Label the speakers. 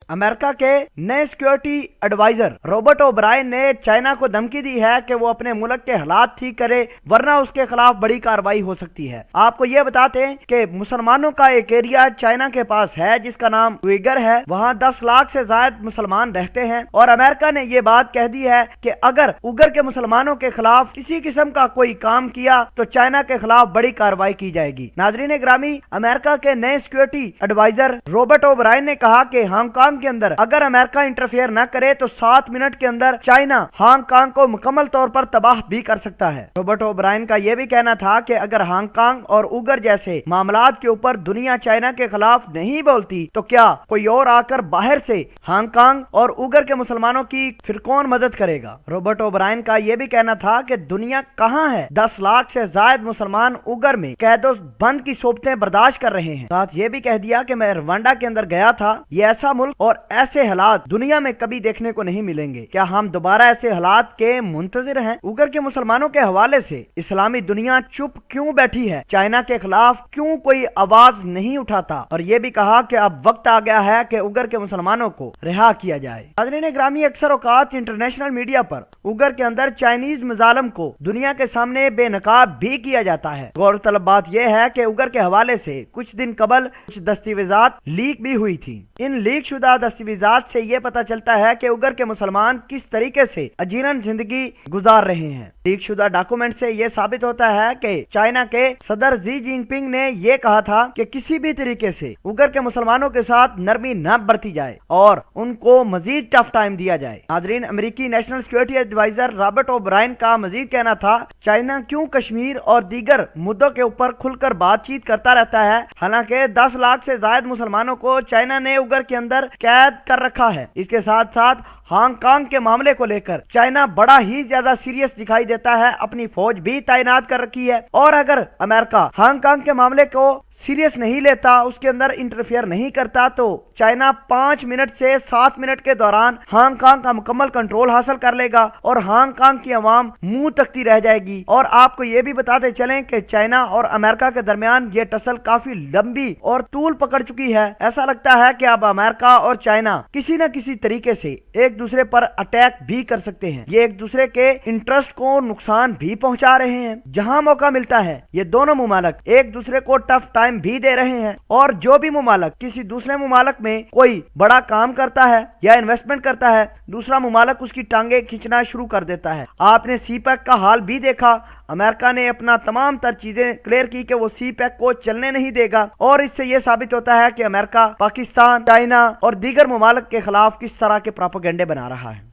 Speaker 1: America के नए security adviser Robert O'Brien ने चाइना को धमकी दी है कि वो अपने मुल्क के हालात ठीक करे वरना उसके खिलाफ बड़ी कार्रवाई हो सकती है। आपको ये बताते हैं कि मुसलमानों का एक एरिया चाइना के पास है जिसका नाम उइगर है। वहाँ 10 लाख से ज्यादा मुसलमान रहते हैं और अमेरिका ने ये बात कह दी है कि अगर उइगर के मुसलमानों के खिलाफ किसी किस्म का कोई काम किया तो चाइना के खिलाफ बड़ी कार्रवाई की जाएगी। नाजरीन ग्रामी, अमेरिका के नए सिक्योरिटी एडवाइजर रॉबर्ट ओब्रायन ने कहा कि हांगकांग के अंदर अगर अमेरिका इंटरफेयर न करे तो 7 मिनट के अंदर चाइना हांगकांग को मुकम्मल तौर पर तबाह भी कर सकता है। रॉबर्ट ओब्रायन का यह भी कहना था कि अगर हांगकांग और उइगर जैसे मामलात के ऊपर दुनिया चाइना के खिलाफ नहीं बोलती तो क्या कोई और आकर बाहर से हांगकांग और उइगर के मुसलमानों की फिर कौन मदद करेगा। रॉबर्ट ओब्रायन का यह भी कहना था कि दुनिया कहाँ है, 10 लाख से ज्यादा मुसलमान उइगर में कैदो बंद की सोबतें बर्दाश्त कर रहे हैं। साथ ये भी कह दिया कि मैं रवांडा के अंदर गया था, ये ऐसा मुल्क और ऐसे हालात दुनिया में कभी देखने को नहीं मिलेंगे। क्या हम दोबारा ऐसे हालात के मुंतजिर हैं? उइगर के मुसलमानों के हवाले से इस्लामी दुनिया चुप क्यों बैठी है? चाइना के खिलाफ क्यों कोई आवाज नहीं उठाता? और ये भी कहा कि अब वक्त आ गया है कि उइगर के मुसलमानों को रिहा किया जाए। नाज़रीन ग्रामी, अक्सर औकात इंटरनेशनल मीडिया पर उइगर के अंदर चाइनीज मजालम को दुनिया के सामने बेनकाब भी किया जाता है। गौरतलब बात यह है कि उइगर के हवाले से कुछ दिन कबल कुछ दस्तावेजात लीक भी हुई थी। इन लीक शुदा दस्तावेजात से ये पता चलता है कि उइगर के मुसलमान किस तरीके से अजीरन जिंदगी गुजार रहे हैं। लीक शुदा डॉक्यूमेंट से ये साबित होता है कि चाइना के सदर जी जिनपिंग ने ये कहा था कि किसी भी तरीके से उइगर के मुसलमानों के साथ नरमी न बरती जाए और उनको मजीद टफ टाइम दिया जाए। नाजरीन, अमेरिकी national security adviser Robert O'Brien का मजीद कहना था, चाइना क्यों कश्मीर और दीगर मुद्दों के ऊपर खुलकर बातचीत करता रहता है। हालांकि 10 लाख से ज्यादा मुसलमानों को चाइना ने उइगर के अंदर कैद कर रखा है। इसके साथ साथ हांगकांग के मामले को लेकर चाइना बड़ा ही ज्यादा सीरियस दिखाई देता है, अपनी फौज भी तैनात कर रखी है। और अगर अमेरिका हांगकांग के मामले को सीरियस नहीं लेता, उसके अंदर इंटरफेयर नहीं करता तो चाइना 5 मिनट से 7 मिनट के दौरान हांगकांग का मुकम्मल कंट्रोल हासिल कर लेगा और हांगकांग की आवाम मुंह तकती रह जाएगी। और आपको ये भी बताते चलें कि चाइना और अमेरिका के दरमियान ये टसल काफी लंबी और तूल पकड़ चुकी है। ऐसा लगता है कि अब अमेरिका और चाइना किसी न किसी तरीके से एक दूसरे पर अटैक भी कर सकते हैं। ये एक दूसरे के इंटरेस्ट को नुकसान भी पहुंचा रहे हैं। जहां मौका मिलता है ये दोनों मुमालक एक दूसरे को टफ टाइम भी दे रहे हैं और जो भी मुमालक किसी दूसरे मुमालक में कोई बड़ा काम करता है या इन्वेस्टमेंट करता है, दूसरा मुमालक उसकी टांगे खींचना शुरू कर देता है। आपने सीपैक का हाल भी देखा। अमेरिका ने अपना तमाम तर चीजें क्लियर की कि वो सीपैक को चलने नहीं देगा और इससे यह साबित होता है कि अमेरिका पाकिस्तान, चाइना और दीगर मुमालिक के खिलाफ किस तरह के प्रोपेगेंडे बना रहा है।